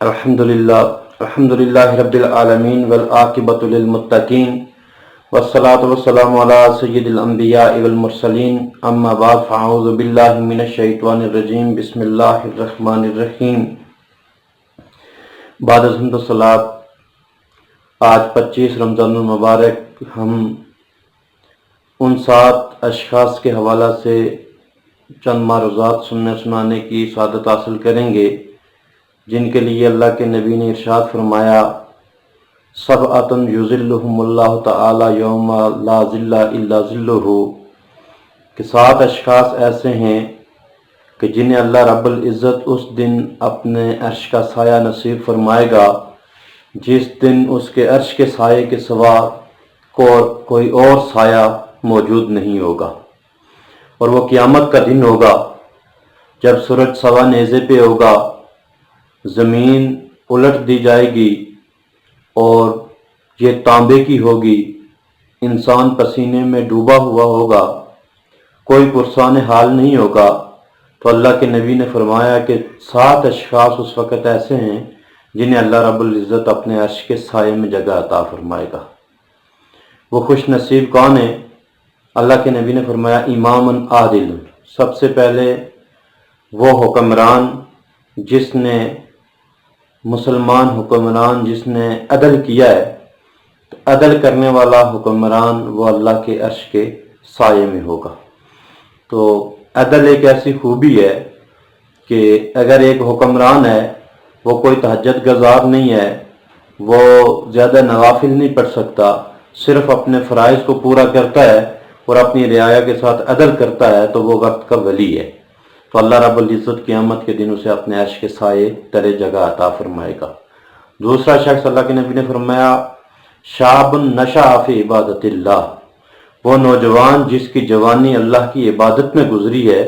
الحمدللہ رب العالمین والعاقبۃ للمتقین والصلاة والسلام علی سید الانبیاء والمرسلین اما بعد فاعوذ باللہ من الشیطان الرجیم بسم اللہ الرحمن الرحیم۔ بعد از حمد و صلوات آج 25 رمضان المبارک ہم ان 7 اشخاص کے حوالہ سے چند معروضات سننے سنانے کی سعادت حاصل کریں گے جن کے لیے اللہ کے نبی نے ارشاد فرمایا سبعۃ یظلھم اللہ تعالی یوم لا ظل الا ظلہ، کہ 7 اشخاص ایسے ہیں کہ جنہیں اللہ رب العزت اس دن اپنے عرش کا سایہ نصیب فرمائے گا جس دن اس کے عرش کے سائے کے سوا کوئی اور سایہ موجود نہیں ہوگا، اور وہ قیامت کا دن ہوگا جب سورج سوا نیزے پہ ہوگا، زمین الٹ دی جائے گی اور یہ تانبے کی ہوگی، انسان پسینے میں ڈوبا ہوا ہوگا، کوئی پرسان حال نہیں ہوگا۔ تو اللہ کے نبی نے فرمایا کہ 7 اشخاص اس وقت ایسے ہیں جنہیں اللہ رب العزت اپنے عرش کے سائے میں جگہ عطا فرمائے گا۔ وہ خوش نصیب کون ہیں؟ اللہ کے نبی نے فرمایا امام عادل، سب سے پہلے وہ حکمران جس نے مسلمان حکمران جس نے عدل کیا ہے، تو عدل کرنے والا حکمران وہ اللہ کے عرش کے سائے میں ہوگا۔ تو عدل ایک ایسی خوبی ہے کہ اگر ایک حکمران ہے وہ کوئی تہجد گزار نہیں ہے، وہ زیادہ نوافل نہیں پڑھ سکتا، صرف اپنے فرائض کو پورا کرتا ہے اور اپنی رعایا کے ساتھ عدل کرتا ہے، تو وہ وقت کا ولی ہے، تو اللہ رب العزت قیامت کے دن اسے اپنے عرش کے سائے تلے جگہ عطا فرمائے گا۔ دوسرا شخص اللہ کے نبی نے فرمایا شاب نشأ فی عبادت اللہ، وہ نوجوان جس کی جوانی اللہ کی عبادت میں گزری ہے،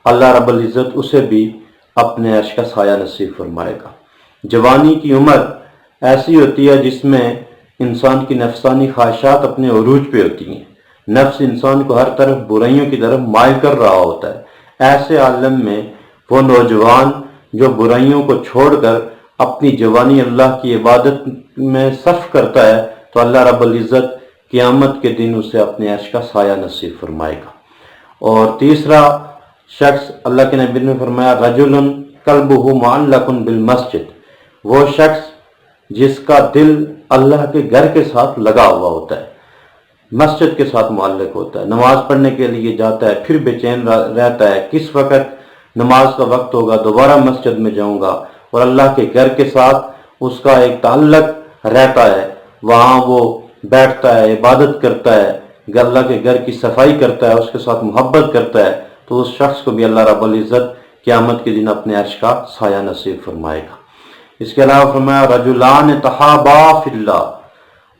اللہ رب العزت اسے بھی اپنے عرش کا سایہ نصیب فرمائے گا۔ جوانی کی عمر ایسی ہوتی ہے جس میں انسان کی نفسانی خواہشات اپنے عروج پہ ہوتی ہیں، نفس انسان کو ہر طرف برائیوں کی طرف مائل کر رہا ہوتا ہے۔ ایسے عالم میں وہ نوجوان جو برائیوں کو چھوڑ کر اپنی جوانی اللہ کی عبادت میں صرف کرتا ہے، تو اللہ رب العزت قیامت کے دن اسے اپنے عرش کا سایہ نصیب فرمائے گا۔ اور تیسرا شخص اللہ کے نبی نے فرمایا رجل قلبہ معلق بالمسجد، وہ شخص جس کا دل اللہ کے گھر کے ساتھ لگا ہوا ہوتا ہے، مسجد کے ساتھ معلق ہوتا ہے، نماز پڑھنے کے لیے جاتا ہے پھر بے چین رہتا ہے، کس وقت نماز کا وقت ہوگا دوبارہ مسجد میں جاؤں گا، اور اللہ کے گھر کے ساتھ اس کا ایک تعلق رہتا ہے، وہاں وہ بیٹھتا ہے، عبادت کرتا ہے، اللہ کے گھر کی صفائی کرتا ہے، اس کے ساتھ محبت کرتا ہے، تو اس شخص کو بھی اللہ رب العزت قیامت کے دن اپنے عرش کا سایہ نصیب فرمائے گا۔ اس کے علاوہ فرمایا رجلان تحابا فی اللہ،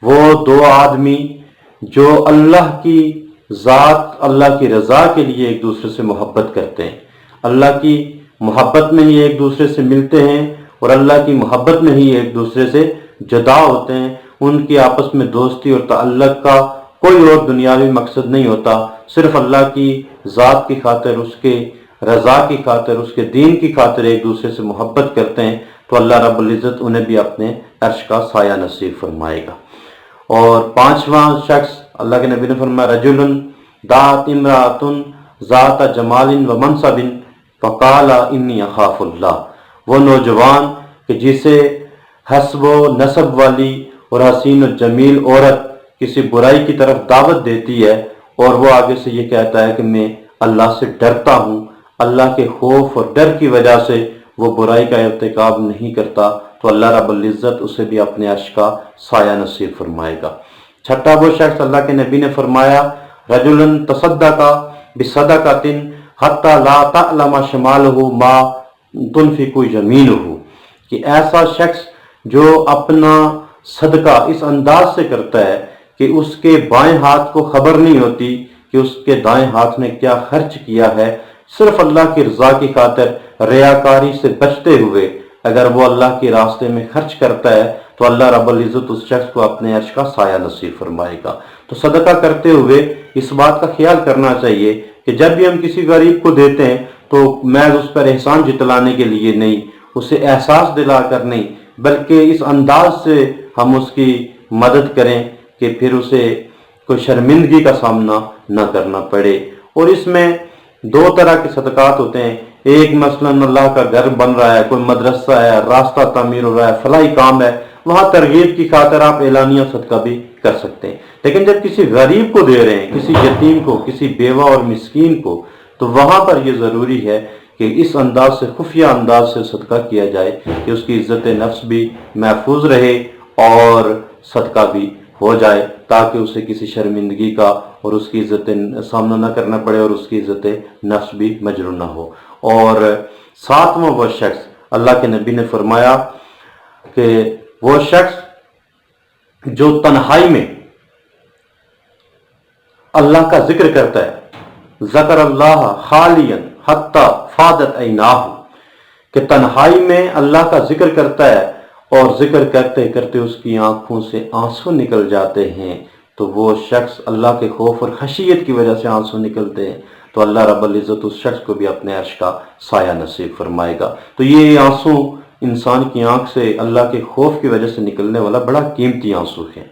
وہ 2 آدمی جو اللہ کی ذات اللہ کی رضا کے لیے ایک دوسرے سے محبت کرتے ہیں، اللہ کی محبت میں ہی ایک دوسرے سے ملتے ہیں اور اللہ کی محبت میں ہی ایک دوسرے سے جدا ہوتے ہیں، ان کی آپس میں دوستی اور تعلق کا کوئی اور دنیاوی مقصد نہیں ہوتا، صرف اللہ کی ذات کی خاطر، اس کے رضا کی خاطر، اس کے دین کی خاطر ایک دوسرے سے محبت کرتے ہیں، تو اللہ رب العزت انہیں بھی اپنے عرش کا سایہ نصیب فرمائے گا۔ اور 5واں شخص اللہ کے نبی نے فرمایا رجل دعت امرأۃ ذات جمال و منصب فقال انی اخاف اللہ، وہ نوجوان کہ جسے حسب و نسب والی اور حسین و جمیل عورت کسی برائی کی طرف دعوت دیتی ہے اور وہ آگے سے یہ کہتا ہے کہ میں اللہ سے ڈرتا ہوں، اللہ کے خوف اور ڈر کی وجہ سے وہ برائی کا ارتکاب نہیں کرتا، تو اللہ رب العزت اسے بھی اپنے عرش کا سایہ نصیب فرمائے گا۔ 6واں وہ شخص اللہ کے نبی نے فرمایا رجل تصدق بصدقۃ حتی لا تعلم شمالہ ما تنفق یمینہ، کہ ایسا شخص جو اپنا صدقہ اس انداز سے کرتا ہے کہ اس کے بائیں ہاتھ کو خبر نہیں ہوتی کہ اس کے دائیں ہاتھ نے کیا خرچ کیا ہے، صرف اللہ کی رضا کی خاطر ریاکاری سے بچتے ہوئے اگر وہ اللہ کے راستے میں خرچ کرتا ہے، تو اللہ رب العزت اس شخص کو اپنے عرش کا سایہ نصیب فرمائے گا۔ تو صدقہ کرتے ہوئے اس بات کا خیال کرنا چاہیے کہ جب بھی ہم کسی غریب کو دیتے ہیں تو محض اس پر احسان جتلانے کے لیے نہیں، اسے احساس دلا کر نہیں، بلکہ اس انداز سے ہم اس کی مدد کریں کہ پھر اسے کوئی شرمندگی کا سامنا نہ کرنا پڑے۔ اور اس میں دو طرح کے صدقات ہوتے ہیں، ایک مثلا اللہ کا گھر بن رہا ہے، کوئی مدرسہ ہے، راستہ تعمیر ہو رہا ہے، فلاحی کام ہے، وہاں ترغیب کی خاطر آپ اعلانیہ صدقہ بھی کر سکتے ہیں۔ لیکن جب کسی غریب کو دے رہے ہیں، کسی یتیم کو، کسی بیوہ اور مسکین کو، تو وہاں پر یہ ضروری ہے کہ اس انداز سے، خفیہ انداز سے صدقہ کیا جائے کہ اس کی عزت نفس بھی محفوظ رہے اور صدقہ بھی ہو جائے، تاکہ اسے کسی شرمندگی کا اور اس کی عزت سامنا نہ کرنا پڑے اور اس کی عزت نفس بھی مجروح نہ ہو۔ اور ساتواں وہ شخص، اللہ کے نبی نے فرمایا کہ وہ شخص جو تنہائی میں اللہ کا ذکر کرتا ہے، ذکر اللہ خالیا حتی فاضت عیناہ، کہ تنہائی میں اللہ کا ذکر کرتا ہے اور ذکر کرتے کرتے اس کی آنکھوں سے آنسو نکل جاتے ہیں، تو وہ شخص اللہ کے خوف اور خشیت کی وجہ سے آنسو نکلتے ہیں، تو اللہ رب العزت اس شخص کو بھی اپنے عرش کا سایہ نصیب فرمائے گا۔ تو یہ آنسو انسان کی آنکھ سے اللہ کے خوف کی وجہ سے نکلنے والا بڑا قیمتی آنسو ہے۔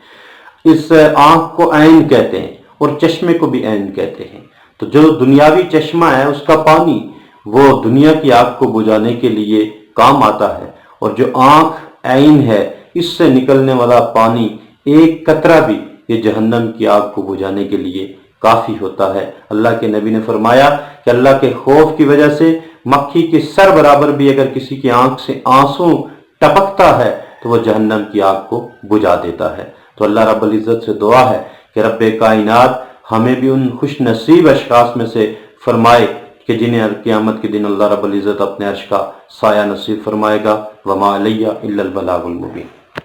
اس آنکھ کو عین کہتے ہیں اور چشمے کو بھی عین کہتے ہیں۔ تو جو دنیاوی چشمہ ہے اس کا پانی وہ دنیا کی آگ کو بجھانے کے لیے کام آتا ہے، اور جو آنکھ عین ہے اس سے نکلنے والا پانی ایک قطرہ بھی یہ جہنم کی آگ کو بجھانے کے لیے کافی ہوتا ہے۔ اللہ کے نبی نے فرمایا کہ اللہ کے خوف کی وجہ سے مکھی کے سر برابر بھی اگر کسی کی آنکھ سے آنسو ٹپکتا ہے تو وہ جہنم کی آگ کو بجھا دیتا ہے۔ تو اللہ رب العزت سے دعا ہے کہ رب کائنات ہمیں بھی ان خوش نصیب اشخاص میں سے فرمائے کہ جنہیں قیامت کے دن اللہ رب العزت اپنے عرش کا سایہ نصیب فرمائے گا۔ وما علیہ الا البلاغ المبین۔